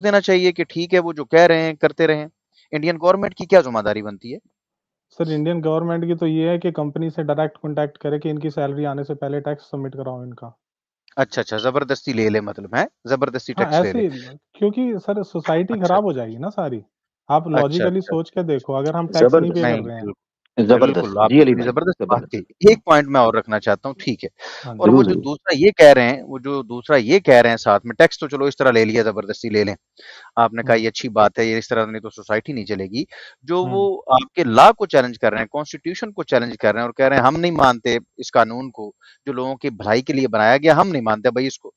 देना चाहिए कि ठीक है वो जो कह रहे हैं करते रहें? इंडियन गवर्नमेंट की क्या ज़िम्मेदारी बनती है? सर इंडियन गवर्नमेंट की तो ये है कि कंपनी से डायरेक्ट कॉन्टैक्ट करे कि इनकी सैलरी आने से पहले टैक्स सबमिट कराओ इनका। अच्छा, अच्छा ज़बरदस्ती ले ले मतलब हैं? ज़बरदस्ती हाँ, टैक्स ले ऐसे ले। ही क्योंकि सर सोसाइटी अच्छा, खराब हो जाएगी ना सारी। आप अच्छा, लॉजिकली अच्छा। सोच के देखो, अगर हम टैक्स नहीं पे जबरदस्त, कर नहीं, रहे हैं। बिल्कुल, जबरदस्त जी आपने अली बड़ी भाई, ज़बरदस्त बात जबरदस्त। कही। एक पॉइंट मैं और रखना चाहता हूँ, ठीक है। हाँ और जी। वो जरूर जो जरूर। दूसरा ये कह रहे हैं वो जो दूसरा ये कह रहे हैं साथ में टैक्स तो चलो इस तरह ले लिया ज़बरदस्ती ले लें। आपने कहा हुँ, ये अच्छी बात है, ये इस तरह नहीं तो सोसाइटी नहीं चलेगी। जो वो हुँ। आपके लॉ को चैलेंज कर रहे हैं, कॉन्स्टिट्यूशन को चैलेंज कर रहे हैं और कह रहे हैं हम नहीं मानते इस कानून को, जो लोगों की भलाई के लिए बनाया गया, हम नहीं मानते भई इसको।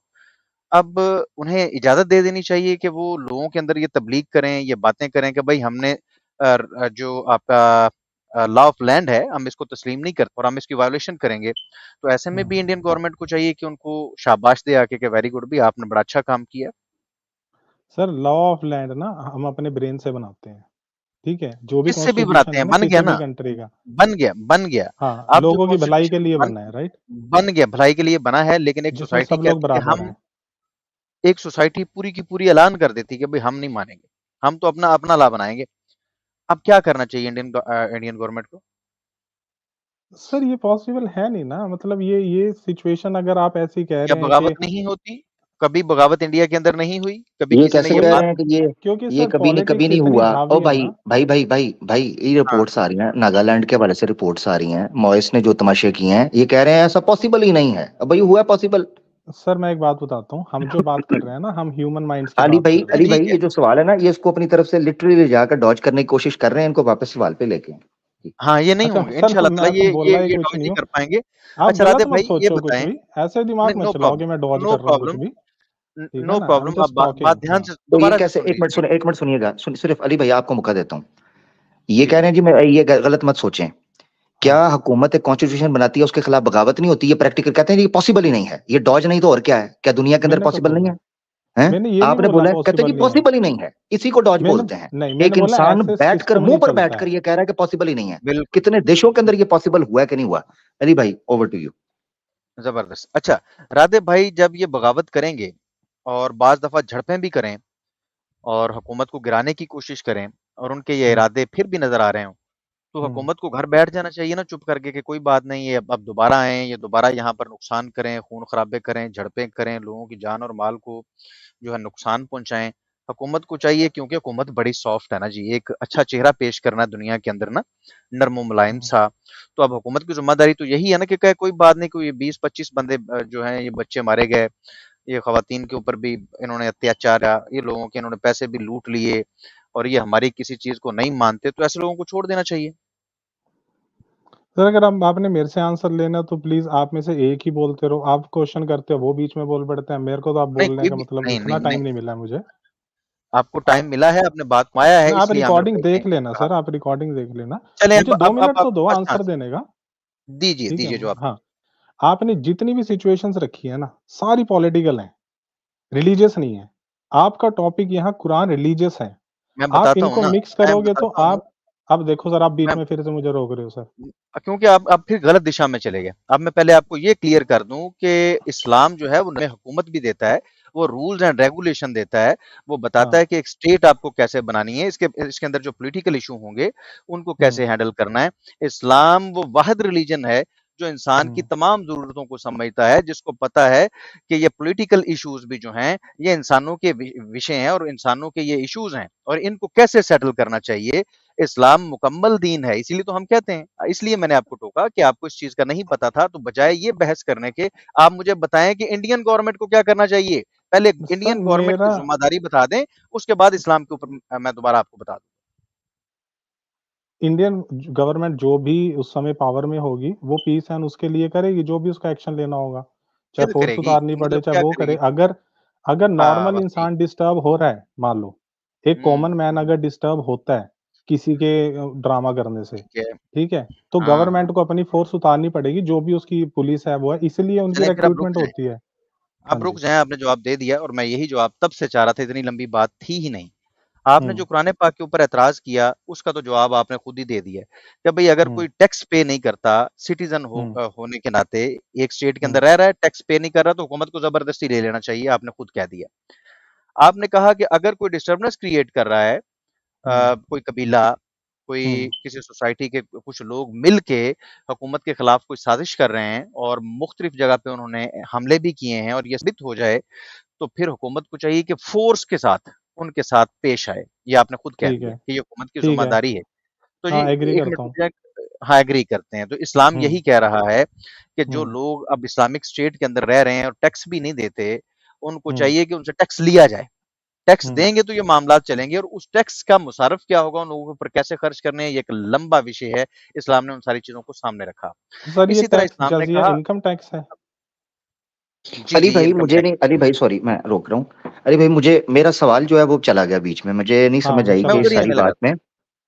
अब उन्हें इजाज़त दे देनी चाहिए कि वो लोगों के अंदर ये तब्लीग करें, ये बातें करें कि भई हमने जो आपका लॉ ऑफ लैंड है, हम इसको तस्लीम नहीं करते और हम इसकी वायलेशन करेंगे। तो ऐसे में हुँ। भी इंडियन गवर्नमेंट को चाहिए कि उनको शाबाश दे आके कि वेरी गुड भई आपने बड़ा अच्छा काम किया। सर लॉ ऑफ लैंड ना हम अपने ब्रेन से बनाते हैं, ठीक है? जो भी किससे भी बनाते कॉन्स्टिट्यूशन है हैं, ना बन गया किसी भी ना, कंट्री का। बन गया, बन गया। हाँ, अब जो लोगों की भलाई के कॉन्स्टिट्यूशन लिए बन बना है, राइट? बन गया, भलाई के लिए बना है, लेकिन एक जिसमें सोसाइटी सब लोग कहती है कि बराबर हम हैं। एक सोसाइटी पूरी की पूरी ऐलान कर देती है कि भई हम नहीं मानेंगे। हम तो अपना अपना लॉ बनाएँगे। अब क्या करना चाहिए इंडियन गवर्नमेंट को? सर ये पॉसिबल है नहीं ना, मतलब ये सिचुएशन अगर आप ऐसी कह क्या रहे हैं बगावत कि नहीं होती? कभी बगावत इंडिया के अंदर नहीं हुई? कभी ये किसी ने कैसे ये कह बात रहे हैं कि क्योंकि ये सर कभी पॉलिटिक्स नहीं इतनी हुआ? ओ हावी है भाई ना। भाई भाई भाई भाई, ये हाँ, रिपोर्ट्स आ रही हैं नागालैंड के हवाले से, रिपोर्ट्स आ रही हैं मॉइस ने जो तमाशे किए हैं, ये कह रहे हैं ऐसा पॉसिबल ही नहीं है। अब भाई हुआ पॉसिबल? सर मैं एक बात बताता हूँ, हम जो बात कर रहे हैं ना, हम ह्यूमन माइंड्स की अली बात भाई, कर रहे नहीं हैं। अली भाई, ठीक है। ये जो सवाल है ना, ये इसको अपनी तरफ से लिटरली ले जाकर डॉज करने की कोशिश कर रहे हैं, इनको वापस सवाल पे लेके आएं। हाँ, ये नहीं अच्छा होंगे सर, इंशाल्लाह ताला मैं तो ये बोल ये रहा ही ये कुछ डॉज नहीं नहीं हूँ। कर पाएँगे। आप अच्छा गलत राधे मत भाई ये सोचो कुछ बताएँ भी, ऐसे नहीं दिमाग मत नो चलाओ कि प्रॉब्लम, मैं डॉज नो कर रहा हूँ कुछ प्रॉब्लम, भी। ठीक है नो ना? आई एम प्रॉब्लम आप जस्ट बात टॉकिंग। ध्यान हाँ। से तो ये दोबारा से कैसे, सुन एक मिनट लीजिए। सुने, एक मिनट सुनिएगा, सिर्फ अली भाई आपको मौका देता हूँ। ये जी, कह रहे हैं जी, मैं ये गलत मत सोचें। हाँ। क्या हुकूमत एक कॉन्स्टिट्यूशन बनाती है उसके खिलाफ बगावत नहीं होती? ये प्रैक्टिकल कहते हैं ये पॉसिबल ही नहीं है, ये डॉज नहीं तो और क्या है? क्या दुनिया के अंदर मैंने कब पॉसिबल नहीं बोला? है? हैं? मैंने ये नहीं आपने बोला बोला है, कहते हैं पॉसिबल जी नहीं है। पॉसिबल ही नहीं है, इसी को डॉज मैंने बोलते हैं। नहीं, मैंने एक बोला इंसान ऐसे बैठकर सिस्टम मुंह नहीं पर चलता बैठकर है। ये कह रहा है कि पॉसिबल ही नहीं है। बिल्कुल, कितने देशों के अंदर ये पॉसिबल हुआ है कि नहीं हुआ? अली भाई, ओवर टू यू। ज़बरदस्त। अच्छा, राधे भाई जब ये बगावत करेंगे और बाज़ दफ़ा झड़पें भी करें और हुकूमत को गिराने की कोशिश करें और उनके ये हुँ, इरादे फिर भी नज़र आ रहे हों, तो हुँ। हुकूमत को घर बैठ जाना चाहिए ना चुप करके कि कोई बात नहीं है अब दोबारा आएँ, ये दोबारा यहाँ पर नुकसान करें, खून-खराबे करें, झड़पें करें, लोगों की जान और माल को जो है नुकसान पहुँचाएँ। हुकूमत को चाहिए क्योंकि हुकूमत बड़ी सॉफ्ट है ना जी, एक अच्छा चेहरा पेश करना है दुनिया के अंदर ना, नरम व मुलायम हुँ। सा। तो अब हुकूमत की ज़िम्मेदारी तो यही है ना कि कहे कोई बात नहीं, कोई 20-25 बंदे जो हैं ये बच्चे मारे गए, ये ख़वातीन के ऊपर भी इन्होंने अत्याचार या ये लोगों के इन्होंने पैसे भी लूट लिए और ये हमारी किसी चीज़ को नहीं मानते, तो ऐसे लोगों को छोड़ देना चाहिए। सर अगर आप आपने मेरे से आंसर लेना है तो प्लीज़ आप में से एक ही बोलते रहो। आप क्वेश्चन करते हो, वो बीच में बोल पड़ते हैं। मेरे को तो आप नहीं बोलने कोई का भी मतलब नहीं, इतना नहीं, टाइम नहीं, नहीं मिला है मुझे। आपको टाइम मिला है, आपने बात पाया है ना आप इसलिए आमिर रिकॉर्डिंग भाई ने देख लेना कहा। सर, आप रिकॉर्डिंग देख लेना। चलें मुझे 2 अब मिनट आप तो दो अच्छा आंसर देने का, दीजिए, ठीक है? दीजिए जवाब हाँ, दीजिए। आपने जितनी भी सिचुएशंस रखी है ना, सारी पॉलिटिकल हैं, रिलीजियस नहीं है। आपका टॉपिक यहाँ कुरान रिलीजियस है। मैं आप बताता हूँ इनको ना, मिक्स मैं करोगे तो बताता हूँ, आप अब देखो सर, आप बीच मैं में फिर से मुझे रोक रहे हो सर। क्योंकि आप फिर गलत दिशा में चले गए। अब मैं पहले आपको ये क्लियर कर दूँ कि इस्लाम जो है वो हमें हुकूमत भी देता है, वो रूल्स एंड रेगुलेशन देता है, वो बताता हाँ। है कि एक स्टेट आपको कैसे बनानी है, इसके इसके अंदर जो पॉलिटिकल इश्यू होंगे, उनको हुँ, कैसे हैंडल करना है। इस्लाम वो वाहिद रिलीजन है, जो इंसान की हुँ, तमाम ज़रूरतों को समझता है, जिसको पता है कि ये पॉलिटिकल इश्यूज़ भी जो हैं, ये इंसानों के विषय हैं और इंसानों के ये इश्यूज़ हैं और इनको कैसे सेटल करना चाहिए। इस्लाम मुकम्मल दीन है, इसीलिए तो हम कहते हैं। इसलिए मैंने आपको टोका कि आपको इस चीज़ का नहीं पता था, तो बजाए ये बहस करने के, आप मुझे बताएँ कि इंडियन गवर्नमेंट को क्या करना चाहिए? पहले सर इंडियन गवर्नमेंट की मेरा ज़िम्मेदारी बता दें, उसके बाद इस्लाम के ऊपर मैं दोबारा आपको बता दूँ। इंडियन गवर्नमेंट जो भी उस समय पावर में होगी, वो पीस एंड उसके लिए करेगी, जो भी उसका एक्शन लेना होगा। चाहे फिर फ़ोर्स करेगी, उतारनी पड़े, मतलब चाहे क्या वो करे। करेगी? अगर अगर हाँ, नॉर्मल बस ठीक। इंसान डिस्टर्ब हो रहा है, मान लो, एक कॉमन हुँ, मैन अगर डिस्टर्ब होता है, किसी के ड्रामा करने से, ठीक है। ठीक है? तो हाँ, गवर्नमेंट हाँ। को अपनी फ़ोर्स उतारनी पड़ेगी, जो भी उसकी पुलिस है, वो है, इसीलिए उनकी चलें फिर आप रुक रिक्रूटमेंट जाएँ। होती है। हाँ आप रुक जी। जाएँ, आपने जवाब दे दिया और मैं यही जवाब तब से चाह रहा था, इतनी लंबी बात थी ही नहीं। आपने जो हुँ, कुरान पाक के ऊपर ऐतराज़ किया, उसका तो जवाब आपने खुद ही दे दिया है कि भई अगर हुँ, कोई टैक्स पे नहीं करता, सिटीज़न हुँ, होने के नाते एक स्टेट के हुँ, अंदर रह रहा है, टैक्स पे नहीं कर रहा तो हुकूमत को ज़बरदस्ती ले लेना चाहिए, आपने खुद कह दिया। आपने कहा कि अगर कोई डिस्टर्बेंस क्रिएट कर रहा है, कोई कबीला, कोई किसी सोसाइटी के कुछ लोग मिल के हुकूमत के खिलाफ कोई साजिश कर रहे हैं और मुख्तलिफ जगह पे उन्होंने हमले भी किए हैं और ये साबित हो जाए, तो फिर हुकूमत को चाहिए कि फोर्स के साथ उनके साथ पेश आए। ये आपने खुद कह ठीक दिया है, कि ये हुकूमत की ठीक है। ज़िम्मेदारी है। तो जी हाँ, एग्री 1 करता मिनट रुक हूँ। जाएँ। हाँ, एग्री करते हैं। तो इस्लाम यही हुँ, कह रहा है कि जो हुँ, लोग अब इस्लामिक स्टेट के अंदर रह रहे हैं और टैक्स भी नहीं देते, उनको हुँ, चाहिए कि उनसे टैक्स लिया जाए। टैक्स हुँ। देंगे तो ये मामलात चलेंगे और उस टैक्स का मुसारफ क्या होगा, उन लोगों के ऊपर कैसे खर्च करने हैं, ये एक लंबा विषय है। इस्लाम ने उन सारी चीज़ों को सामने रखा। तो सर ये इसी तरह टैक्स इस्लाम ने जज़िया कहा इनकम टैक्स है? जी, जी, ये इनकम टैक्स अली भाई सॉरी मैं रोक रहा हूँ। अली भाई मुझे मेरा सवाल जो है वो चला गया बीच में, मुझे नहीं हाँ, समझ वो आई मैं कि चला इस उधर ही गया। सारी आने लगा बात था। में।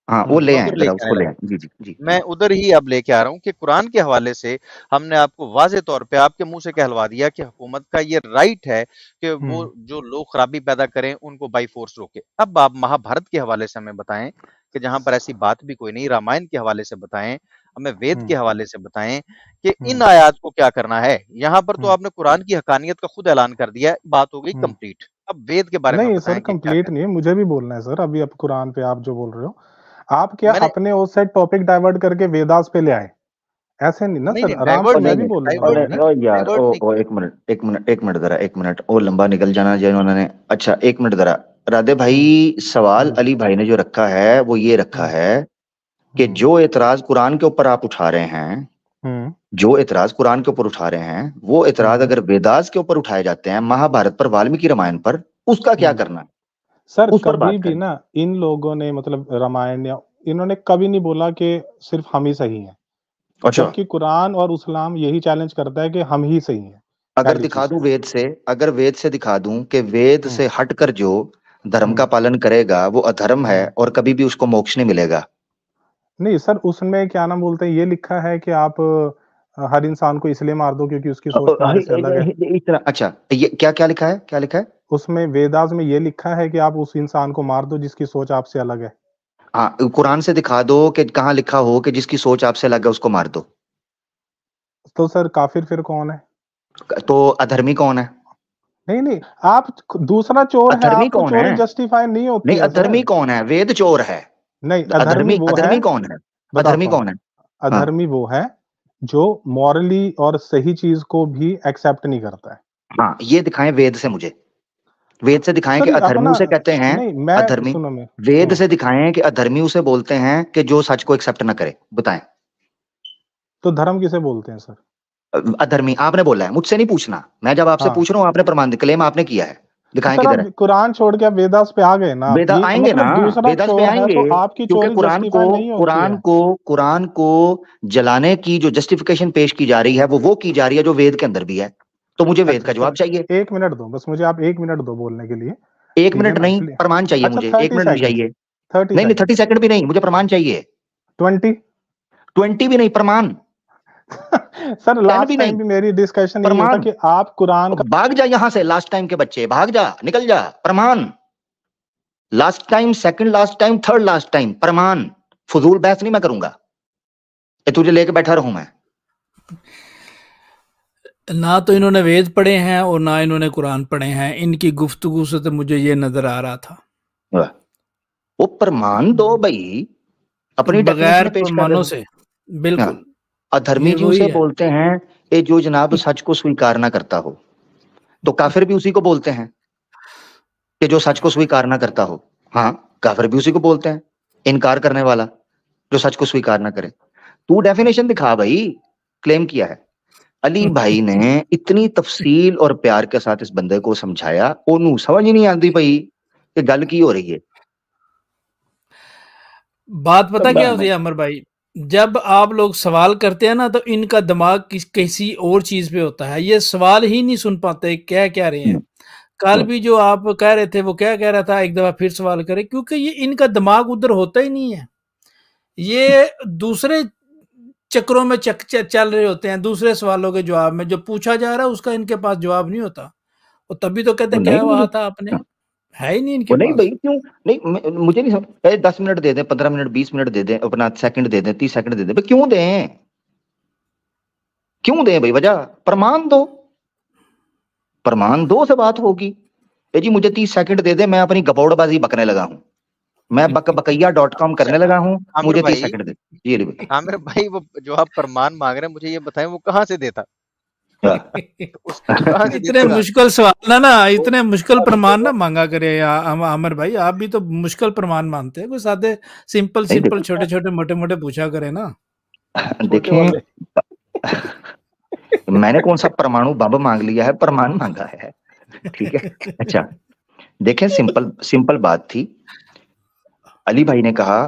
हाँ, वो हुँ, ले मैं आएँ उधर ज़रा लेके उसको आने ले लगा आएँ। था। जी, जी, जी। मैं उधर ही अब लेके आ रहा हूँ कि कुरान के हवाले से हमने आपको वाज़े तौर पे आपके मुँह से कहलवा दिया कि हुकूमत का ये राइट है कि वो हुँ, जो लोग खराबी पैदा करें, उनको बाय फ़ोर्स रोके। अब आप महाभारत के हवाले से हमें बताएँ कि जहाँ पर ऐसी बात भी कोई नहीं, रामायण के हवाले से बताएँ, हमें वेद हुँ, के हवाले से बताएँ कि इन हुँ, आयात को क्या करना है। यहाँ पर तो हुँ, आपने कुरान की हक़ानियत का खुद ऐलान कर दिया है, बात हो गई हुँ। कंप्लीट। अब वेद के बारे में नहीं सर, बताएँ कि क्या कंप्लीट करना नहीं है, मुझे भी बोलना है सर, अभी आप कुरान पे आप जो बोल रहे हो। आप है। क्या मैंने अपने उस साइड टॉपिक डाइवर्ट करके वेदास पे ले आए? ऐसे नहीं ना नहीं, सर, नहीं आराम से ओ डाइवर्ट मैं नहीं, नहीं भी नहीं। किया, बोलूँगा डाइवर्ट अरे भाई। नहीं ओ किया, यार, डाइवर्ट नहीं ओ किया। 1 मिनट, 1 मिनट, 1 मिनट ज़रा 1 मिनट, ओ लंबा निकल जाना चाहिए उन्होंने। अच्छा 1 मिनट ज़रा, राधे हुँ, भाई सवाल हुँ, अली भाई ने जो रखा है, वो ये रखा हुँ, है कि हुँ, जो एतराज़ कुरान के ऊपर आप उठा रहे हैं, हुँ, जो एतराज़ कुरान के ऊपर उठा रहे हैं, वो एतराज़ हुँ, अगर वेदास के ऊपर उठाए जाते हैं, महाभारत पर, वाल्मीकि रामायण पर, उसका क्या हुँ। करना है? सर उस पर कभी बात भी करें। ना इन लोगों ने मतलब रामायण या इन्होंने कभी नहीं बोला कि सिर्फ़ हम ही सही हैं। अच्छा, जबकि कुरान और इस्लाम यही चैलेंज करता है कि हम ही सही हैं, अगर पहली दिखा चीज़। दूँ वेद से, अगर वेद से दिखा दूँ कि वेद हुँ, से हटकर जो धर्म का हुँ, पालन करेगा, वो अधर्म है हुँ। और कभी भी उसको मोक्ष नहीं मिलेगा। नहीं सर, उसमें क्या नाम बोलते हैं, ये लिखा है कि आप हर इंसान को इसलिए मार दो क्योंकि उसकी सोच तुम्हारे से अलग है। इतना अच्छा, ये क्या-क्या लिखा है? क्या लिखा है? उसमें वेदास में ये लिखा है कि आप उस इंसान को मार दो जिसकी सोच आपसे अलग है। हाँ, कुरान से दिखा दो कि कहाँ लिखा हो कि जिसकी सोच आपसे अलग है उसको मार दो। तो सर काफ़िर फिर कौन है? तो अधर्मी कौन है? नहीं, नहीं, आप दूसरा चोर है, अधर्मी आपको कौन चोरी है? जस्टिफाई नहीं नहीं, होती है अधर्मी सर। कौन है? वेद चोर है। नहीं, अधर्मी वो है अधर्मी कौन है? अधर्मी बताता हूँ, कौन है? हाँ, अधर्मी वो है जो मॉरली और सही चीज़ को भी एक्सेप्ट नहीं करता है। हाँ, ये दिखाएँ वेद से मुझे। वेद से दिखाएँ कि सर अधर्मी अपना उसे कहते हैं नहीं, मैं अधर्मी। सुनो मैं वेद हुँ, से दिखाएँ कि अधर्मी उसे बोलते हैं कि जो सच को एक्सेप्ट ना करे। बताएँ। तो धर्म किसे बोलते हैं सर? अधर्मी आपने बोला है, मुझसे नहीं पूछना। मैं जब आपसे हाँ, पूछ रहा हूँ आपने प्रमाण क्लेम आपने किया है। तो दिखाएँ सर किधर है? आप कुरान छोड़ के आप वेदास पे आ गए ना आप। वेदा ये आएँगे ना, मतलब दूसरा वेदास पे चोर है आएँगे, तो आपकी क्योंकि चोरी जस्टिफाई नहीं होती है। कुरान को जलाने की जो जस्टिफिकेशन पेश की जा रही है, वो की जा रही है जो वेद के अंदर भी है। तो मुझे वेद अच्छा का जवाब सर, चाहिए। 1 मिनट दो, बस मुझे आप 1 मिनट दो बोलने के लिए, 1 ठीक है मिनट ना? नहीं, प्रमाण चाहिए अच्छा मुझे, 1 30 मिनट नहीं सेकंड्स, चाहिए। 30 नहीं, नहीं, 30 सेकंड्स, सेकंड भी नहीं, मुझे प्रमाण चाहिए। 20 20 भी नहीं, प्रमाण। सर 10 लास्ट भी टाइम नहीं, भी मेरी डिस्कशन यही होता प्रमाण। कि आप कुरान का भाग जा यहां से, लास्ट टाइम के बच्चे, भाग जा, निकल जा। प्रमाण। Last time, second last time, third last time, प्रमाण। फजूल बहस नहीं मैं करूंगा। ये तुझे लेके बैठा रहूं मैं। ना तो इन्होंने वेद पढ़े हैं और ना इन्होंने कुरान पढ़े हैं। इनकी गुफ्तगू से तो मुझे ये नजर आ रहा था। वो प्रमाण दो भाई, अपनी बगैर डेफिनेशन पेश कर रहे प्रमाणों हो। से हाँ, बिल्कुल अधर्मी ये जी वही उसे है। बोलते हैं ये जो जनाब सच को स्वीकार ना करता हो। तो काफिर भी उसी को बोलते हैं कि जो सच को स्वीकार ना करता हो। हाँ, काफिर भी उसी को बोलते हैं, इनकार करने वाला, जो सच को स्वीकार ना करे। तू डेफिनेशन दिखा भाई, क्लेम किया है। अली भाई ने इतनी तफसील और प्यार के साथ इस बंदे को समझाया, ओनू समझ ही नहीं आती भाई कि गल की हो रही है। बात पता क्या होती है अमर भाई, जब आप लोग सवाल करते हैं ना तो इनका दिमाग किसी और चीज पे होता है। ये सवाल ही नहीं सुन पाते क्या कह रहे हैं। कल भी जो आप कह रहे थे वो क्या कह रहा था, एक दफा फिर सवाल करें, क्योंकि ये इनका दिमाग उधर होता ही नहीं है। ये दूसरे चक्रों में चल रहे होते हैं। दूसरे सवालों के जवाब में जो पूछा जा रहा है उसका इनके पास जवाब नहीं होता। और तभी तो कहते वो हैं नहीं क्या मुझे, वहा था आपने, है ही नहीं इनके वो नहीं पास। भाई क्यों नहीं, मुझे नहीं समझ। 10 मिनट दे दें, 15 मिनट, 20 मिनट दे दें, अपना सेकंड दे दें, 30 सेकंड दे दें भाई, क्यों दें? क्यों दें भाई? वजह प्रमाण दो, प्रमाण दो से बात होगी। जी मुझे 30 सेकंड दे दे, मैं अपनी गपोड़बाजी बकने लगा हूँ, मैं बकबकैया.com करने लगा हूँ, आमिर मुझे 30 भाई सेकंड दे। जी अली भाई। आमिर भाई, वो जो आप प्रमाण मांग रहे हैं, मुझे ये बताएं वो कहाँ से देता? तो उसको कहाँ से इतने देता? मुश्किल सवाल ना, इतने मुश्किल प्रमाण ना मांगा करे आमिर भाई, आप भी तो मुश्किल प्रमाण मानते हैं, कोई सादे सिंपल नहीं सिंपल देखो, छोटे छोटे मोटे मोटे पूछा करे ना। छोटे देखें वाले मैंने कौन सा परमाणु बम मांग लिया है, प्रमाण मांगा है, ठीक है। अच्छा देखें, सिंपल सिंपल बात थी। अली भाई ने कहा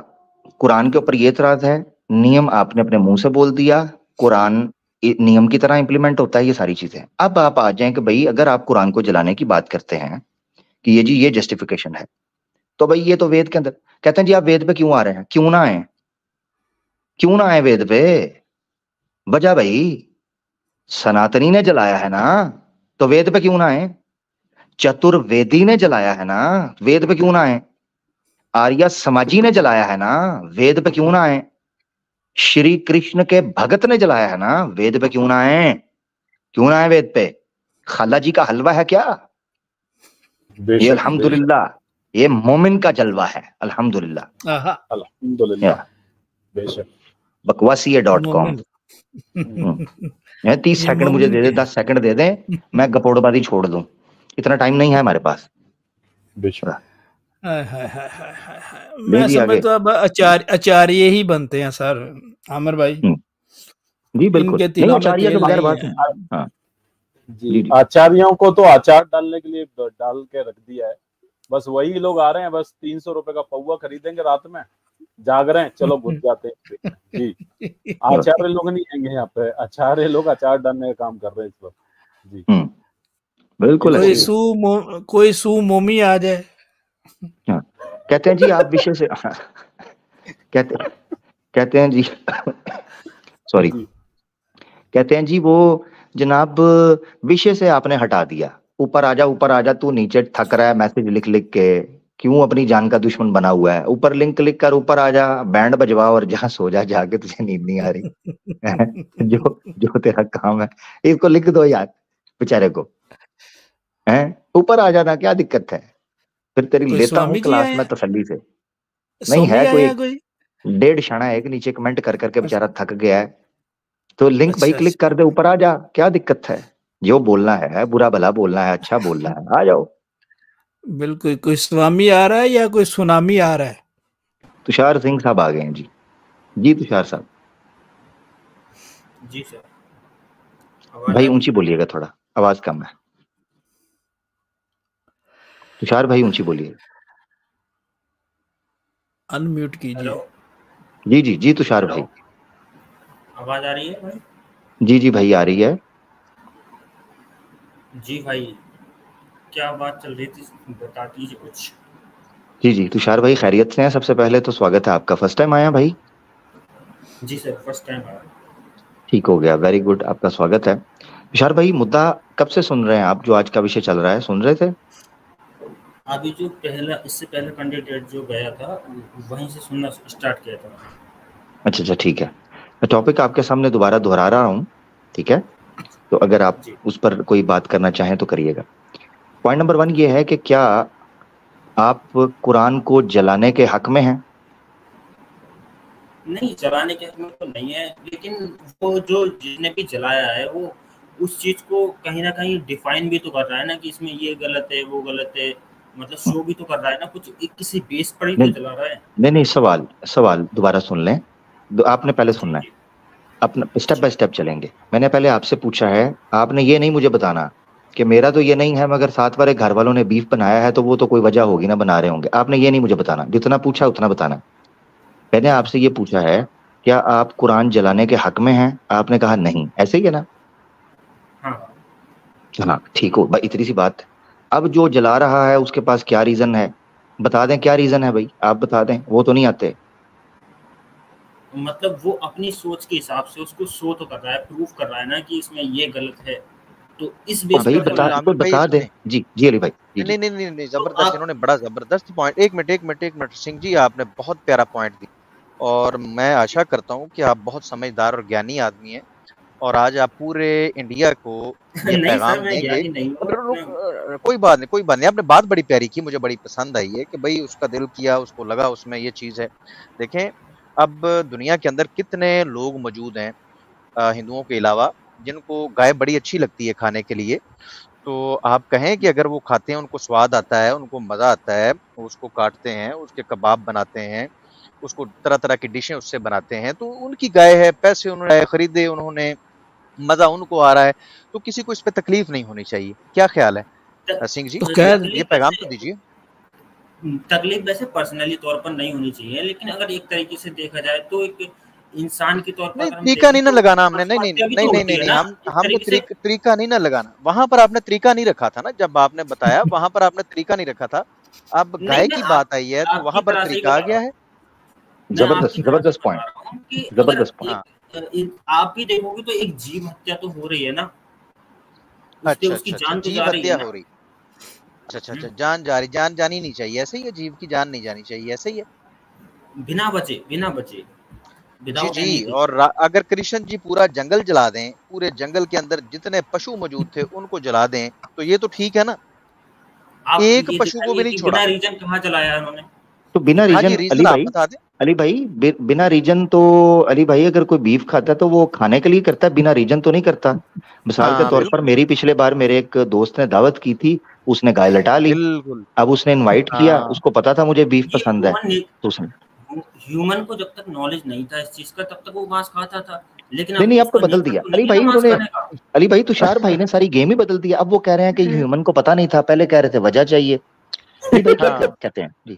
कुरान के ऊपर ये एतराज है, नियम आपने अपने मुंह से बोल दिया, कुरान नियम की तरह इंप्लीमेंट होता है, ये सारी चीजें। अब आप आ जाएं कि भाई अगर आप कुरान को जलाने की बात करते हैं कि ये जी ये जस्टिफिकेशन है, तो भाई ये तो वेद के अंदर कहते हैं जी, आप वेद पे क्यों आ रहे हैं? क्यों ना आए, क्यों ना आए वेद पे? वजह भाई सनातनी ने जलाया है ना, तो वेद पे क्यों ना आए? चतुर्वेदी ने जलाया है ना, वेद पे क्यों ना आए? आर्य समाजी ने जलाया है ना, वेद पे क्यों ना आए? श्री कृष्ण के भगत ने जलाया है ना, वेद पे क्यों ना आए? क्यों ना आए वेद पे? खाला जी का हलवा है क्या ये? बेशक अल्हम्दुलिल्लाह, ये मोमिन का जलवा है, अल्हम्दुलिल्लाह, आहा, अल्हम्दुलिल्लाह, बेशक। बकवासिया.com। मोमिन 30 ये सेकंड मुझे मोमिन दे के दे, 10 सेकंड दे दे, मैं गपोड़बाजी छोड़ दूं, इतना टाइम नहीं है हमारे पास। बेशक हाय हाय हाय हाय हाय हाय। ले मैं जी आगे। समझता अब आचार्य ही बनते हैं सर आमिर भाई, जी बिल्कुल, इनके नहीं तिलों में आचार्य के तेल बगैर नहीं बात है। नहीं। हाँ जी जी, जी। आचार्यों को तो अचार डालने के लिए डाल के रख दिया है, बस वही लोग आ रहे हैं, बस 300 रुपए का पौवा खरीदेंगे रात में, जाग रहे हैं, चलो घुस जाते हैं जी। आचार्य लोग नहीं आएंगे यहाँ पे, आचार्य लोग अचार डालने का काम कर रहे हैं इस वक्त जी। बिल्कुल इनको अच्छी। कोई सू मोमी आ जाए। हाँ, कहते हैं जी आप विषय से कहते हैं जी सॉरी, जी कहते हैं जी वो जनाब विषय से आपने हटा दिया, ऊपर आ जा, तू नीचे थक रहा है मैसेज लिख लिख के, क्यों अपनी जान का दुश्मन बना हुआ है? ऊपर लिंक क्लिक कर, ऊपर आ जा, बैंड बजवा और जहाँ सो जा जाके, तुझे नींद नहीं आ रही जो जो तेरा काम है इसको लिख दो यार बेचारे को, हैं? ऊपर आ जाना, क्या दिक्कत है? फिर तेरी कोई लेता हूँ स्वामी जी क्लास आए में हैं, तसल्ली से। नहीं स्वामी है आए कोई हैं कोई। 1.5 क्षणा है, एक नीचे कमेंट कर करके बेचारा थक गया है, तो लिंक भाई अच्छा क्लिक अच्छा, कर दे, ऊपर आ जा, क्या दिक्कत है? जो बोलना है, बुरा भला बोलना है, अच्छा बोलना है, आ जाओ। बिल्कुल। कोई स्वामी आ रहा है या कोई सुनामी आ रहा है? तुषार सिंह साहब आ गए हैं जी। जी तुषार साहब, जी सर, आवाज भाई आ रही ऊंची है? बोलिएगा, थोड़ा आवाज कम है। तुषार भाई ऊंची बोलिए। अनम्यूट कीजिए। हेलो, जी जी जी तुषार भाई। आवाज आ रही है भाई? जी जी भाई आ रही है। जी भाई, क्या बात चल रही थी, बता दीजिए कुछ। जी जी तुषार भाई खैरियत से हैं? सबसे पहले तो स्वागत है आपका, फर्स्ट टाइम आया भाई? जी सर, फर्स्ट टाइम आया। ठीक हो गया, वेरी गुड, आपका स्वागत है। तुषार भाई मुद्दा कब से सुन रहे हैं आप, जो आज का विषय चल रहा है, सुन रहे थे? अभी जो पहला, इससे पहले कैंडिडेट जो गया था वहीं से सुनना स्टार्ट किया था। अच्छा अच्छा ठीक है, मैं टॉपिक आपके सामने दोबारा दोहरा रहा हूँ, ठीक है? तो अगर आप जी उस पर कोई बात करना चाहें तो करिएगा। पॉइंट नंबर 1 ये है कि क्या आप कुरान को जलाने के हक में हैं? नहीं, जलाने के हक में तो नहीं है, लेकिन वो जो जिसने भी जलाया है वो उस चीज को कहीं ना कहीं डिफाइन भी तो कर रहा है ना, कि इसमें ये गलत है वो गलत है, मतलब शो भी तो कर रहा है ना, कुछ एक किसी बेस पर ही तो नहीं जला रहा है। नहीं, सवाल दोबारा सुन लें, आपने पहले जी सुनना है, जी अपना स्टेप जी बाय स्टेप चलेंगे। मैंने पहले आपसे पूछा है, आपने ये नहीं मुझे बताना कि मेरा तो ये नहीं है, मगर साथ वाले घर वालों ने बीफ बनाया है तो वो तो कोई वजह होगी ना, बना रहे होंगे। आपने ये नहीं मुझे बताना, जितना पूछा उतना बताना। मैंने आपसे ये पूछा है, क्या आप कुरान जलाने के हक में हैं? आपने कहा नहीं, ऐसे ही है ना? हाँ। हाँ ठीक हो भाई, इतनी सी बात। अब जो जला रहा है उसके पास क्या रीजन है? बता दें, क्या रीजन है भाई, आप बता दें, वो तो नहीं आते। मतलब वो अपनी सोच के हिसाब से उसको शो तो कर रहा है, प्रूफ कर रहा है ना कि इसमें ये गलत है, तो इस हाँ बेस भाई पर बिल्कुल बता, जला तो आमिर भाई, बता दे। सुने। जी जी अली भाई, जी जी। नहीं, तो जबरदस्त, आप। इन्होंने बड़ा जबरदस्त पॉइंट, एक मिनट सिंह जी, आपने बहुत प्यारा पॉइंट दिया और मैं आशा करता हूँ कि आप बहुत समझदार और ज्ञानी आदमी हैं और आज आप पूरे इंडिया को ये नहीं सर, पैगाम मैं देंगे। ज्ञानी नहीं हूँ। कोई बात नहीं, कोई बात नहीं। आपने बात बड़ी प्यारी की, मुझे बड़ी पसंद आई है कि भाई उसका दिल किया, उसको लगा उसमें ये चीज़ है। देखें, अब दुनिया के अंदर कितने लोग मौजूद हैं हिंदुओं के अलावा, जिनको गाय बड़ी अच्छी लगती है खाने के लिए। तो आप कहें कि अगर वो खाते हैं, उनको स्वाद आता है, उनको मज़ा आता है, वो उसको काटते हैं, उसके कबाब बनाते हैं, उसको तरह-तरह की डिशें उससे बनाते हैं, तो उनकी गाय है, पैसे उन्होंने खरीदे, उन्होंने मज़ा उनको आ रहा है, तो किसी को इस पे तकलीफ नहीं होनी चाहिए। क्या ख्याल है सिंह जी? तो ये खैर तकलीफ पैगाम वैसे तो दीजिए। तकलीफ वैसे पर्सनली तौर पर नहीं होनी चाहिए, लेकिन अगर एक तरीके से देखा जाए तो एक इंसान के तौर पर नहीं, अगर हम तरीका देखें नहीं ना तो लगाना हमने। नहीं, नहीं, हत्या भी नहीं, तो नहीं, होती नहीं, है नहीं, ना हम एक हमने तरीके से। तरीका नहीं ना लगाना। वहाँ पर आपने तरीका नहीं रखा था ना, जब आपने बताया, वहाँ पर आपने तरीका नहीं रखा था। अब नहीं, गाय मैं की बात आई है, तो आपकी वहाँ पर तरह से ही तरीका आ बता गया रहा हूँ। है। मैं आपकी तरह से जबरदस्त बता पॉइंट, रहा हूँ कि अगर जबरदस्त पॉइंट। आप भी देखोगे तो एक जीव हत्या तो हो रही है ना, उससे अच्छा, उसकी अच्छा, अच्छा, जान तो जीव जा रही है हत्या ना। हो रही। अच्छा, अच्छा, अच्छा, जान जानी नहीं चाहिए, ऐसे ही है, जीव की जान नहीं जानी चाहिए, ऐसे ही है। बिना बचे जी, विदाउट जी। एनीथिंग। और अगर कृष्ण जी पूरा जंगल जला दें, पूरे जंगल के अंदर जितने पशु मौजूद थे, उनको जला दें, तो ये तो ठीक है ना? आप एक ये पशु को भी दिखाइए नहीं कि छोड़ा। बिना रीजन कहाँ चलाया उन्होंने। तो बिना हाँ जी, रीजन रीज़न आप बता दें। अली भाई बिना रीजन तो अली भाई अगर कोई बीफ खाता है तो वो खाने के लिए करता है, बिना रीजन तो नहीं करता। मिसाल के हाँ, तौर पर बिल्कुल, मेरी पिछले बार मेरे एक दोस्त ने दावत की थी, उसने गाय लटा ली। बिल्कुल। अब उसने इनवाइट किया, हाँ, उसको पता था मुझे बीफ ये पसंद है, तो उसने ह्यूमन को जब तक नॉलेज नहीं था इस चीज का, तब तक वो मांस खाता था, लेकिन नहीं अब नहीं, अब तो उसका बदल नेचर दिया तो अली नहीं है ना भाई मांस उन्होंने। खाने का। अली भाई तुषार भाई ने सारी गेम ही बदल दिया। अब वो कह रहे हैं कि ह्यूमन को पता नहीं था, पहले कह रहे थे वजह चाहिए। अली भाई क्या हाँ, कहते हैं जी?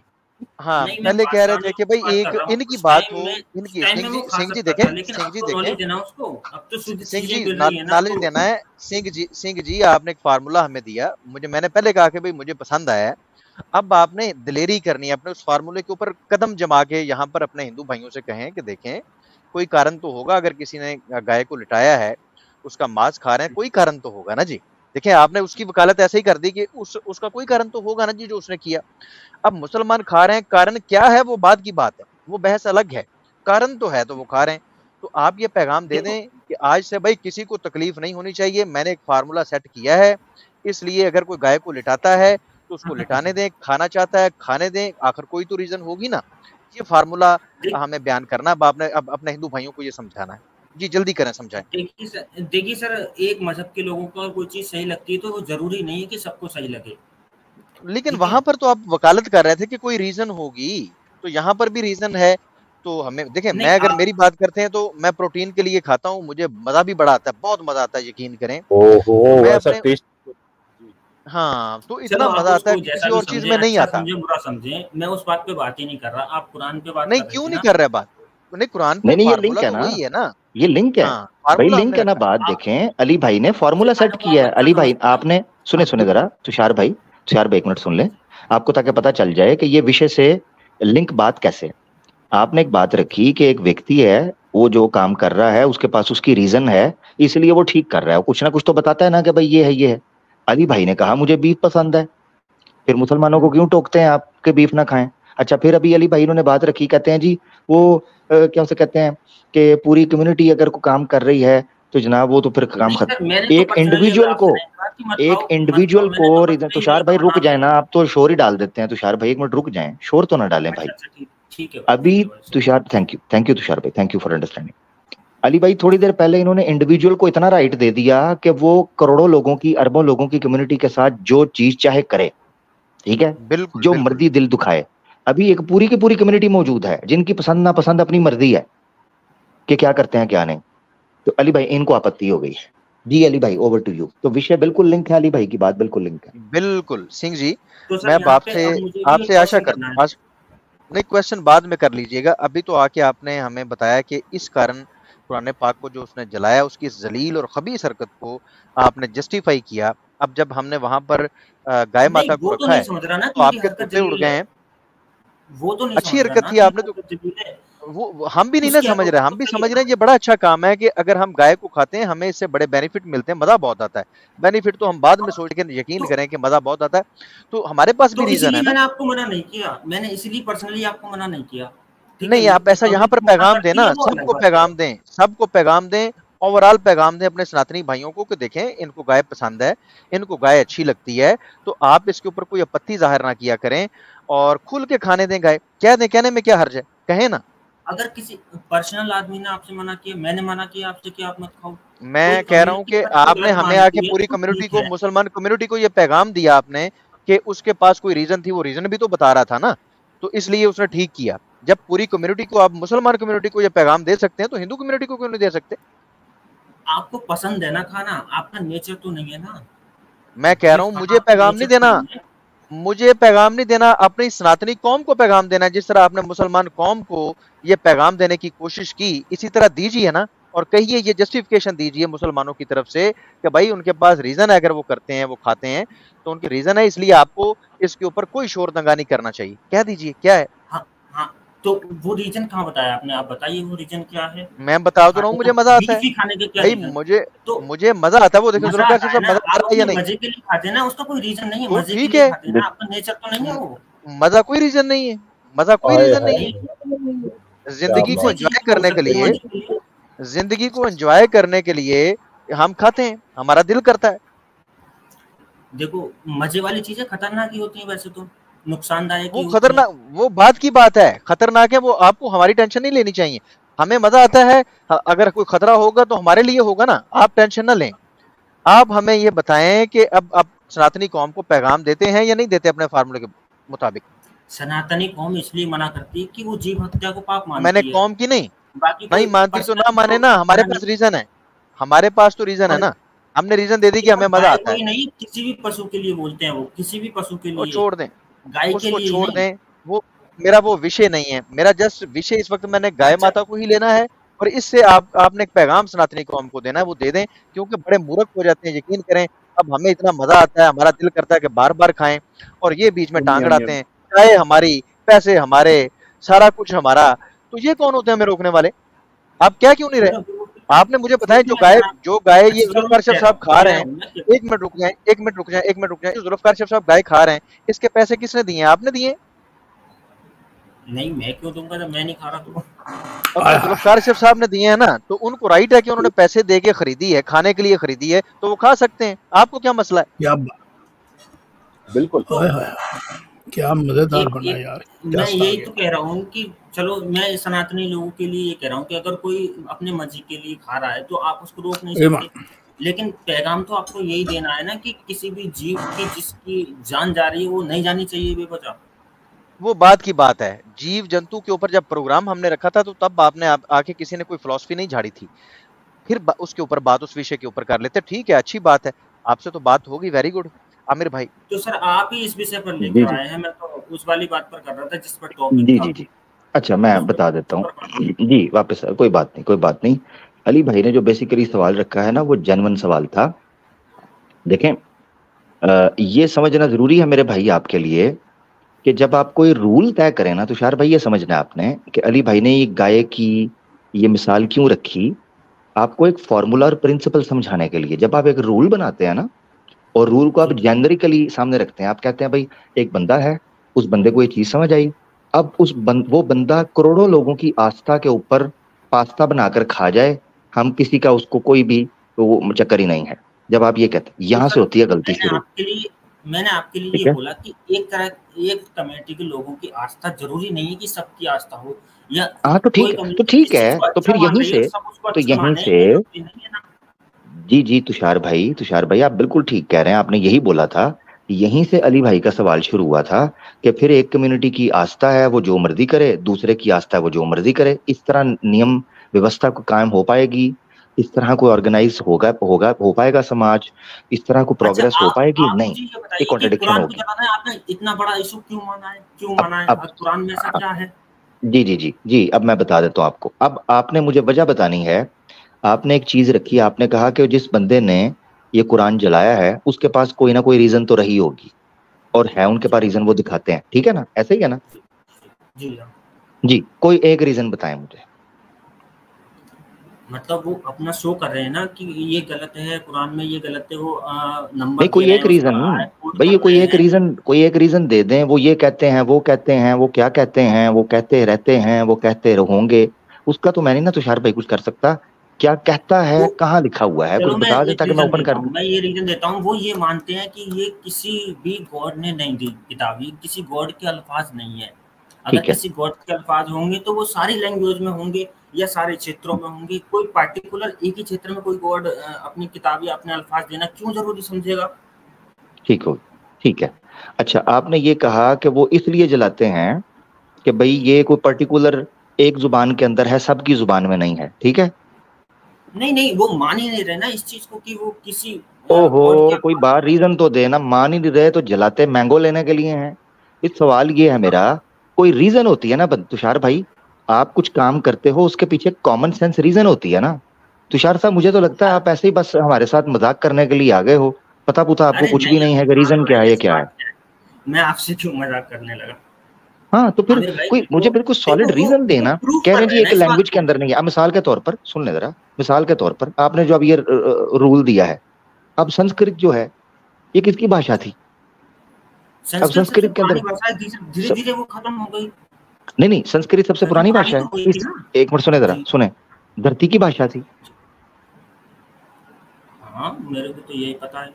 हाँ, नहीं, मैं पहले कह रहे थे पाकिस्तानियों कि की भाई बात कर एक रहा हूँ। इनकी बात हो, उस इनकी टाइम में वो खा सिंह जी सकता देखें, था, लेकिन सिंह अब जी तो देखें, नॉलेज है ना उसको, अब तो शुद्ध सिंह चीजें जी मिल रही है ना, नॉलेज तो देना है। सिंह जी आपने एक फार्मूला हमें दिया, मैंने पहले कहा कि भाई मुझे पसंद आया है। अब आपने दिलेरी करनी है, अपने उस फार्मूले के ऊपर कदम जमा के यहाँ पर अपने हिंदू भाइयों से कहें कि देखें, कोई कारण तो होगा। अगर किसी ने गाय को लिटाया है, उसका मांस खा रहे हैं, कोई कारण तो होगा ना जी। देखिए, आपने उसकी वकालत ऐसे ही कर दी कि उसका कोई कारण तो होगा ना जी, जो उसने किया। अब मुसलमान खा रहे हैं, कारण क्या है वो बात की बात है, वो बहस अलग है। कारण तो है, तो वो खा रहे हैं। तो आप ये पैगाम दे देखो दें कि आज से भाई किसी को तकलीफ नहीं होनी चाहिए। मैंने एक फार्मूला सेट किया है, इसलिए अगर कोई गाय को लिटाता है, तो उसको लिटाने दें, खाना चाहता है खाने दें, आखिर कोई तो रीजन होगी ना। ये फार्मूला हमें बयान करना, अब अपने हिंदू भाइयों को ये समझाना है। जी, जल्दी करें, समझाएं। देखिए सर, एक मजहब के लोगों को अगर कोई चीज सही लगती है तो वो जरूरी नहीं है कि सबको सही लगे। लेकिन ठीक है, वहां पर तो आप वकालत कर रहे थे कि कोई रीजन होगी, तो यहाँ पर भी रीजन है। तो हमें देखें, नहीं मैं अगर आप मेरी बात करते हैं, तो मैं प्रोटीन के लिए खाता हूँ, मुझे मजा भी बड़ा आता है, बहुत मजा आता है, यकीन करें। ओहो, तो मैं ऐसा अपने टेस्ट। हाँ, तो चलो, इतना आप मजा आता है उसको कि किसी जैसा भी और चीज समझे, में नहीं अच्छा आता। समझे बुरा समझे, मैं उस बात पे बात ही नहीं कर रहा। आप कुरान पे बात नहीं, कर रहे क्यों थे नहीं ना। कर रहे बात? नहीं, कुरान पे नहीं नहीं, ये लिंक फार्मूला है तो ना, वही है ना। ये लिंक है हाँ, भाई, फार्मूला लिंक हमने है ना। रखा है। बात आप देखें, अली भाई ने फॉर्मूला मुसलमानों सेट को किया आप है। अच्छा अली भाई समझते हैं। आपने सुने सुने जरा, तुषार भाई एक मिनट सुन ले, आपको ताकि पता चल जाए कि ये विषय से लिंक बात कैसे है। आपने एक बात रखी कि एक व्यक्ति है, वो जो काम कर रहा है उसके पास उसकी रीजन है, इसलिए वो ठीक कर रहा है, कुछ ना कुछ तो बताता है ना कि भाई ये है ये है। अली भाई ने कहा मुझे बीफ पसंद है, फिर मुसलमानों को क्यों टोकते हैं आप कि बीफ ना खाएं? अच्छा, फिर अभी अली भाई इन्होंने बात रखी, कहते हैं जी वो क्या उसे कहते हैं कि पूरी कम्युनिटी अगर को काम कर रही है तो जनाब वो तो फिर काम नहीं सर, खत्म। मैंने तो एक पर्सनली अगर इंडिविजुअल आपसे को नहीं कहा कि मत एक खाओ मत इंडिविजुअल खाओ, को मैंने तो बस यही बोला तुषार भाई था रुक मना जाए नहीं ना, किया। आप तो शोर ही डाल देते हैं। तुषार भाई एक मिनट रुक जाएं, शोर तो ना डालें भाई। अच्छा अच्छा, ठीक ठीक है भाई, अभी ठीक है भाई। तुषार, थैंक यू तुषार भाई, thank you for understanding. Ali भाई थोड़ी देर पहले इन्होंने इंडिविजुअल को इतना राइट दे दिया कि वो करोड़ों लोगों की, अरबों लोगों की कम्युनिटी के साथ जो चीज चाहे करे, ठीक है, बिल्कुल, जो बिल्कुल। मर्जी दिल दुखाए। अभी एक पूरी की पूरी कम्युनिटी मौजूद है जिनकी पसंद नापसंद अपनी मर्जी है कि क्या करते हैं क्या नहीं। तो अली भाई इनको आपत्ति हो गई है। जी अली भाई ओवर टू यू। तो विषय बिल्कुल लिंक है, अली भाई की बात बिल्कुल लिंक है। बिल्कुल, सिंह जी, तो मैं सर अब यहाँ पे अब मुझे भी एक आपसे आशा क्वेश्चन कर करना है। नहीं, क्वेश्चन बाद में कर लीजिएगा। अभी तो आके आपने हमें बताया कि इस कारण कुरान पाक को जो उसने जलाया, उसकी ज़लील और खबीस हरकत को आपने जस्टिफाई किया। अब जब हमने वहां पर गाय नहीं, माता को वो तो रखा नहीं है, समझ रहा ना तो कि मेरी आपके हरकत तोते उड़ जलील गए है। हैं। वो तो नहीं अच्छी समझ रहा हरकत ना थी, कि आपने तो हरकत जलील है। हम भी नहीं ना उसकी समझ हरकत रहे, तो हम भी सही है समझ रहे ना। हैं ये बड़ा अच्छा काम है कि अगर हम गाय को खाते हैं, हमें इससे बड़े बेनिफिट मिलते हैं, मजा बहुत आता है। बेनिफिट तो हम बाद में सोच के यकीन तो करें कि मजा बहुत आता है, तो हमारे पास भी तो रीजन इसीलिए है ना। मैंने आपको मना नहीं किया, मैंने इसीलिए पर्सनली आपको मना नहीं किया। ठीक है, नहीं, आप लेकिन ऐसा यहाँ पब्लिक पर मना पैगाम दें करती है ना, वो अलग सबको बात है। पैगाम दें, सबको पैगाम दें। ओवरऑल पैगाम दें अपने सनातनी भाइयों को कि देखें इनको गाय पसंद है, इनको गाय अच्छी लगती है, तो आप इसके ऊपर कोई आपत्ति जाहिर ना किया करें और खुल के खाने दें गाय। कह दें, कहने में क्या हर्ज है, कहें ना। अगर किसी पर्सनल आदमी ने आपसे मना किया, मैंने मना किया आपसे कि आप मत खाओ, मैं कह रहा हूं कि आपने हमें आके पूरी कम्युनिटी को, मुसलमान कम्युनिटी को ये पैगाम दिया आपने कि उसके पास कोई रीजन थी, वो रीजन भी तो बता रहा था ना, तो इसलिए उसने ठीक किया। जब पूरी कम्युनिटी को, आप मुसलमान कम्युनिटी को ये पैगाम दे सकते हैं तो हिंदू कम्युनिटी को क्यों नहीं दे सकते? आपको पसंद है ना खाना, आपका नेचर तो नहीं है ना। मैं कह रहा हूं मुझे पैगाम नहीं देना, मुझे पैगाम नहीं देना, अपनी सनातनी कौम को पैगाम देना है। जिस तरह आपने मुसलमान कौम को ये पैगाम देने की कोशिश की, इसी तरह दीजिए ना, और कहिए, ये जस्टिफिकेशन दीजिए मुसलमानों की तरफ से कि भाई उनके पास रीजन है, अगर वो करते हैं, वो खाते हैं तो उनके रीजन है, इसलिए आपको इसके ऊपर कोई शोर दंगा नहीं करना चाहिए। कह दीजिए क्या है। हाँ, हाँ, तो वो रीजन कहाँ बताया आपने, आप बताइए वो रीजन क्या है। मैं बता तो रहा हूँ, मुझे मजा आता है खाने के क्या भाई, मुझे मजा आता है। वो देखो जुल्फ़िकार साहब मजा आ रहा है या नहीं, मजे के लिए खाते हैं ना, उसका कोई रीजन नहीं है, मजे ठीक के लिए है, खाते हैं ना, आपका नेचर तो नहीं है वो। मजा कोई रीजन नहीं है, मजा कोई रीजन नहीं है। जिंदगी को एंजॉय करने के लिए, जिंदगी को एंजॉय करने के लिए हम खाते हैं, हमारा दिल करता है। देखो मजे वाली चीजें खतरनाक ही होती हैं वैसे तो, नुकसानदायक। वो खतरनाक, वो बात की बात है, खतरनाक है वो, आपको हमारी टेंशन नहीं लेनी चाहिए। हमें मजा आता है, अगर कोई खतरा होगा तो हमारे लिए होगा ना, आप टेंशन ना लें। आप हमें ये बताएं कि अब आप सनातनी कौम को पैगाम देते हैं या नहीं देते अपने फार्मूले के मुताबिक? सनातनी कौम इसलिए मना करती है कि वो जीव हत्या को पाप मानती मैंने है। कौम की नहीं मानती तो ना माने तो ना, हमारे पास रीजन है, हमारे पास तो रीजन है ना, हमने रीजन दे दी कि हमें मजा आता है। नहीं, किसी भी पशु के लिए बोलते हैं, वो किसी भी पशु के लिए, छोड़ दें, गाय के लिए छोड़ दें, वो मेरा वो विषय नहीं है। मेरा जस्ट विषय इस वक्त मैंने गाय माता को ही लेना है, और इससे आपने एक पैगाम सनातनी कौम को देना है, वो दे दें, क्योंकि बड़े मूर्ख हो जाते हैं। यकीन करें, अब हमें इतना मजा आता है, हमारा दिल करता है कि बार बार खाएं, और ये बीच में टांग अड़ाते हैं, चाहे हमारी, पैसे हमारे, सारा कुछ हमारा, तो ये कौन होते हैं हमें रोकने वाले? आप क्या क्यों नहीं रहे? आपने मुझे बताया जो गाय ये जुल्फ़िकार साहब खा रहे हैं, एक मिनट रुक जाए, जुल्फ़िकार साहब गाय खा रहे हैं, इसके पैसे किसने दिए? आपने दिए? नहीं, मैं क्यों दूंगा जब मैं नहीं खा रहा तो। अब जुल्फ़िकार साहब ने दिए हैं ना, तो उनको राइट है कि उन्होंने पैसे दे के खरीदी है, खाने के लिए खरीदी है, तो वो खा सकते हैं। आपको क्या मसला है? बिल्कुल, क्या मजेदार बना यार। मैं यही तो कह रहा हूँ कि चलो, मैं सनातनी लोगों के लिए ये कह रहा हूँ कि अगर कोई अपने मर्जी के लिए खा रहा है तो आप उसको रोक नहीं सकते, लेकिन पैगाम तो आपको यही देना है ना कि किसी भी जीव की जिसकी जान जा रही है वो नहीं जानी चाहिए बेवजह। वो बात की बात है, जीव जंतु के ऊपर जब प्रोग्राम हमने रखा था तो तब आपने आके किसी ने कोई फिलॉसफी नहीं झाड़ी थी, फिर उसके ऊपर बात उस विषय के ऊपर कर लेते। ठीक है, अच्छी बात है, आपसे तो बात होगी, वेरी गुड आमिर भाई। तो सर आप ही इस विषय पर लेकर आए हैं, मैं तो उस वाली बात पर कर रहा था जिस पर टॉपिक था। जी। अच्छा, मैं बता देता हूँ जी, वापस कोई बात नहीं। अली भाई ने जो बेसिकली सवाल रखा है ना, वो जेन्युइन सवाल था। देखें, ये समझना जरूरी है मेरे भाई आपके लिए कि जब आप कोई रूल तय करें ना, तुषार भाई ये समझना है आपने कि अली भाई ने ये गाय की ये मिसाल क्यों रखी, आपको एक फॉर्मूला और प्रिंसिपल समझाने के लिए। जब आप एक रूल बनाते हैं ना, और रूल को आप जेनरिकली सामने रखते हैं, आप कहते हैं भाई एक बंदा है, उस बंदे को ये चीज समझ आई, अब वो बंदा करोड़ों लोगों की आस्था के ऊपर पास्ता बनाकर खा जाए, हम किसी का उसको कोई भी वो चक्कर ही नहीं है। जब आप ये कहते हैं, यहाँ से होती है गलती शुरू। मैंने आपके लिए ये बोला कि एक कमेटी के लोगों की आस्था जरूरी नहीं है कि सबकी आस्था हो, या हाँ तो ठीक है, तो फिर यहीं से जी तुषार भाई आप बिल्कुल ठीक कह रहे हैं, आपने यही बोला था। यहीं से अली भाई का सवाल शुरू हुआ था कि फिर एक कम्युनिटी की आस्था है वो जो मर्जी करे, दूसरे की आस्था है वो जो मर्जी करे, इस तरह नियम व्यवस्था को कायम हो पाएगी, इस तरह कोई ऑर्गेनाइज हो पाएगा समाज, इस तरह को प्रोग्रेस हो पाएगी? नहीं, ये कॉन्ट्रडिक्शन होगी। आपने इतना बड़ा इशू क्यों माना है? कुरान में ऐसा क्या है? जी, अब मैं बता देता हूँ आपको। अब आपने मुझे वजह बतानी है। आपने एक चीज रखी, आपने कहा कि जिस बंदे ने ये कुरान जलाया है उसके पास कोई ना कोई रीजन तो रही होगी, और है उनके पास रीजन, वो दिखाते हैं, ठीक है ना? ऐसे ही है ना? जी, कोई एक रीजन बताएं मुझे। मतलब वो अपना शो कर रहे हैं ना कि ये गलत है, कुरान में ये गलत है, वो नंबर भाई कोई एक रीजन भाई, कोई एक रीजन दे दें। वो ये कहते हैं, वो कहते हैं, वो क्या कहते हैं, वो कहते रहते हैं, वो कहते होंगे, उसका तो मैं नहीं ना तुषार भाई कुछ कर सकता। क्या कहता है, वो कहाँ लिखा हुआ है, कुछ चलो मैं बता दे एक ताकि मैं रीजन ओपन देता कर हूँ, दूं। मैं ये रीजन देता हूँ। वो ये मानते हैं कि ये किसी भी गॉड ने नहीं दी किताब, ये किसी गॉड के अल्फाज नहीं है। अगर ठीक है, किसी गॉड के अल्फाज होंगे तो वो सारी लैंग्वेज में होंगे या सारे क्षेत्रों में होंगे। कोई पार्टिकुलर एक ही क्षेत्र में कोई गॉड अपनी किताब या अपने अल्फाज देना क्यों जरूरी समझेगा? ठीक हो, ठीक है। अच्छा, आपने ये कहा कि वो इसलिए जलाते हैं कि भाई ये कोई पर्टिकुलर एक जुबान के अंदर है, सबकी जुबान में नहीं है, ठीक है। नहीं नहीं, वो मान ही नहीं रहे ना इस चीज को कि वो किसी ओहो, गॉड के कोई अल्फाज। बात रीजन तो देना, मान ही नहीं रहे तो जलाते मैंगो लेने के लिए हैं। इस सवाल ये है मेरा, कोई रीजन होती है ना तुषार भाई, आप कुछ काम करते हो उसके पीछे कॉमन सेंस रीजन होती है ना। तुषार साहब, मुझे तो लगता है आप ऐसे ही बस हमारे साथ मजाक करने के लिए आ गए हो, पता पुता आपको अरे कुछ भी नहीं नहीं है कि हाँ रीजन क्या है, भाई, ये ऐसी क्या है। बात है, मैं आपसे क्यों मजाक करने लगा? हाँ तो फिर आमिर भाई कोई मुझे वो बिल्कुल सॉलिड देखो, रीजन वो देना। प्रूव कह कर रहे हैं रहे जी हैं एक ना इस बात लैंग्वेज के को। अंदर नहीं है। अब मिसाल के तौर पर सुन ले जरा, मिसाल के तौर पर आपने जो अब ये रूल दिया है, अब संस्कृत जो है ये किसकी भाषा थी? अब संस्कृत सबसे संस्कृत के पुरानी अंदर भाषा है, धीरे स... धीरे वो खत्म हो गई। नहीं नहीं, संस्कृत सबसे खत्म पुरानी पुरानी भाषा तो है हुई थी इस। ना। एक मिनट सुने जरा, जी सुने। धरती की भाषा थी। हाँ, मेरे को तो यही पता है।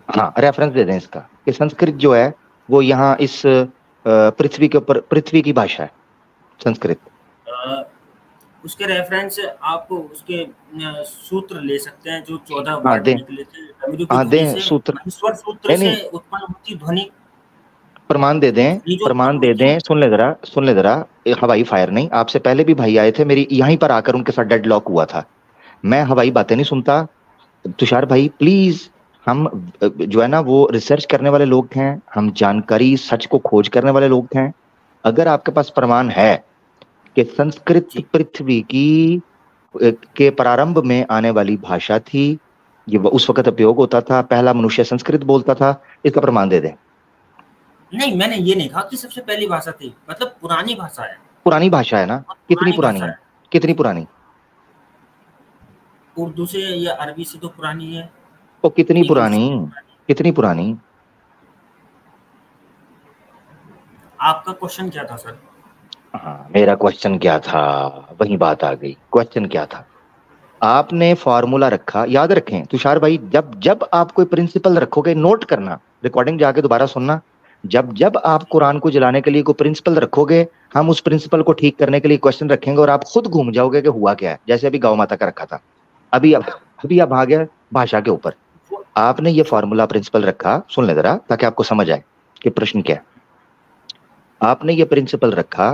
हाँ, रेफरेंस दे दें इसका कि संस्कृत जो है वो यहाँ इस पृथ्वी के ऊपर, पृथ्वी की भाषा है संस्कृत। अ, उसके रेफरेंस आप उसके सूत्र ले सकते हैं जो 14 हाँ वर्ड दें, निकले थे रविरु की हाँ ध्वनि दें से। सूत्र। महेश्वर सूत्र नहीं से नहीं, उत्पन्न होती ध्वनि, प्रमाण दे दें, ध्वनि जो उत्पन्न प्रमाण हुई दे थी। दें। सुन ले जरा, सुन ले जरा। हवाई फायर नहीं, आपसे पहले भी भाई आए थे, मेरी यहीं पर आकर उनके साथ डेडलॉक हुआ था। मैं हवाई बातें नहीं सुनता। तुषार भाई प्लीज, हम जो है ना वो रिसर्च करने वाले लोग हैं, हम जानकारी सच को खोज करने वाले लोग हैं। अगर आपके पास प्रमाण है कि संस्कृत जी पृथ्वी की के प्रारंभ में आने वाली भाषा थी, ये उस वक्त उपयोग होता था, पहला मनुष्य संस्कृत बोलता था, इसका प्रमाण दे दें। नहीं, मैंने ये नहीं कहा कि सबसे पहली भाषा थी, मतलब पुरानी भाषा है, पुरानी भाषा है ना? बहुत कितनी पुरानी पुरानी भाषा है? है। कितनी पुरानी? उर्दू से या अरबी से तो पुरानी है, तो कितनी इंग्लिश पुरानी? से भी पुरानी है। कितनी पुरानी? आपका क्वेश्चन क्या था सर? हाँ, मेरा क्वेश्चन क्या था, वही बात आ गई। क्वेश्चन क्या था? आपने फॉर्मूला रखा, याद रखें तुषार भाई, जब जब आप कोई प्रिंसिपल रखोगे, नोट करना, रिकॉर्डिंग जाके दोबारा सुनना। जब जब आप कुरान को जलाने के लिए कोई प्रिंसिपल रखोगे, हम उस प्रिंसिपल को ठीक करने के लिए क्वेश्चन रखेंगे और आप खुद घूम जाओगे कि हुआ क्या है। जैसे अभी गौ माता का रखा था, अभी आप आ गया भाषा के ऊपर। आपने ये फॉर्मूला प्रिंसिपल रखा, सुन ले जरा ताकि आपको समझ आए कि प्रश्न क्या है। आपने ये प्रिंसिपल रखा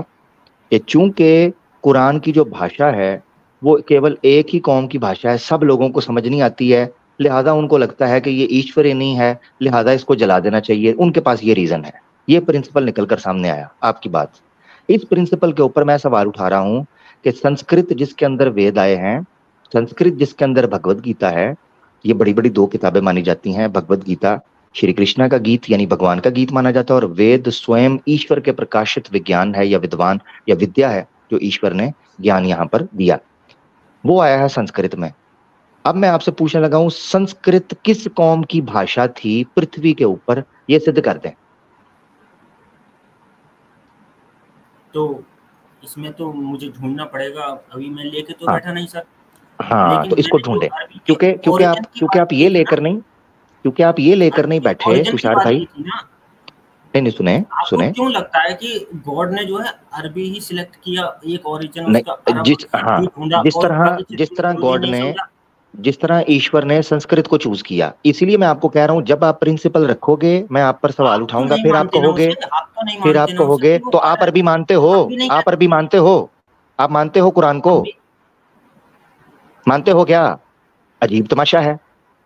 कि चूंकि कुरान की जो भाषा है वो केवल एक ही कौम की भाषा है, सब लोगों को समझ नहीं आती है, लिहाजा उनको लगता है कि ये ईश्वरीय नहीं है, लिहाजा इसको जला देना चाहिए। उनके पास ये रीजन है, ये प्रिंसिपल निकल कर सामने आया आपकी बात। इस प्रिंसिपल के ऊपर मैं सवाल उठा रहा हूं कि संस्कृत जिसके अंदर वेद आए हैं, संस्कृत जिसके अंदर भगवत गीता है, ये बड़ी बड़ी दो किताबें मानी जाती हैं। भगवत गीता श्री कृष्णा का गीत यानी भगवान का गीत माना जाता है, और वेद स्वयं ईश्वर के प्रकाशित विज्ञान है या विद्वान या विद्या है जो ईश्वर ने ज्ञान यहाँ पर दिया, वो आया है संस्कृत में। अब मैं आपसे पूछने लगा हूं, संस्कृत किस कौम की भाषा थी पृथ्वी के ऊपर, ये सिद्ध कर दें। तो इसमें तो मुझे ढूंढना पड़ेगा, अभी मैं लेके तो हाँ बैठा नहीं सर। हाँ, लेकिन तो इसको मैंने जो ढूंढे, अरबी के क्योंकि क्योंकि ओरिजिन की क्योंकि बात आप की ये थी ना, लेकर नहीं, क्योंकि आप ये लेकर अरबी नहीं के बैठे ओरिजिन की तुषार बात भाई। की थी ना। नहीं नहीं, सुने आपको सुने। क्यों लगता है कि गॉड ने जो है अरबी ही सिलेक्ट किया, एक ओरिजिन उसका नहीं, अरब ही ढूंढा और बाकी जिस क्षेत्रों तरह को ही गॉड नहीं ने, समझा? जिस तरह ईश्वर ने संस्कृत को चूज किया, इसीलिए मैं आपको कह रहा हूं, जब आप प्रिंसिपल रखोगे मैं आप पर सवाल आप तो उठाऊंगा, नहीं मानते ना उसे, आप तो नहीं फिर मानते आप ना उसे कहोगे कि वो तो गॉड आप है। अरबी मानते हो, हम भी नहीं आप कहते। अरबी मानते हो, आप मानते हो कुरान को, हम भी मानते हो क्या? अजीब तमाशा है।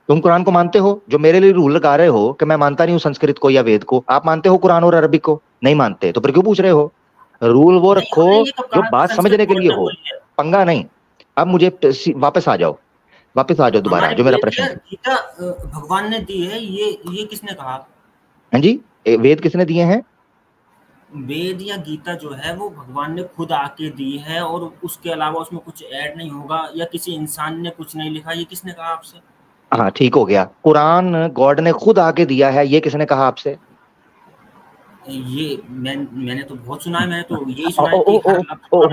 तुम कुरान को मानते हो, जो मेरे लिए रूल लगा रहे हो कि मैं मानता नहीं हूँ संस्कृत को या वेद को, आप मानते हो कुरान और अरबी को? नहीं मानते, तो फिर क्यों पूछ रहे हो? रूल वो नहीं, रखो हमने ये कब जो कहा कि बात संस्कृत समझने के लिए गॉड ने हो, बोली है? पंगा नहीं। अब मुझे वापस आ जाओ, वापस आ जाओ दोबारा हमारे जो मेरा वेद प्रश्न या था। गीता भगवान ने दी है, ये किसने कहा? हाँ जी, वेद किसने दिए हैं? वेद या गीता जो है वो भगवान ने खुद आके दी है, और उसके अलावा उसमें कुछ ऐड नहीं होगा, या किसी इंसान ने कुछ नहीं लिखा। ये किसने कहा आपसे? हाँ ठीक हो गया, कुरान गॉड ने खुद आके दिया है, ये किसने कहा आपसे? ये मैंने तो बहुत सुना है, मैंने तो यही सुना है कि हर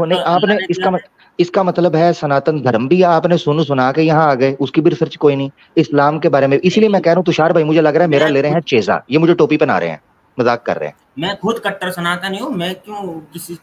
नहीं, आपने अल्लाह ने दिया है। इसका मतलब है सनातन धर्म भी आपने सुना के यहाँ आ गए, उसकी भी रिसर्च कोई नहीं इस्लाम के बारे में। इसीलिए मैं कह रहा हूँ तुषार भाई, मुझे लग रहा है मेरा मैं ले रहे हैं चेजा, ये मुझे टोपी पहना रहे हैं, मजाक कर रहे हैं। मैं खुद कट्टर सनातनी हूँ, मैं क्यों किसी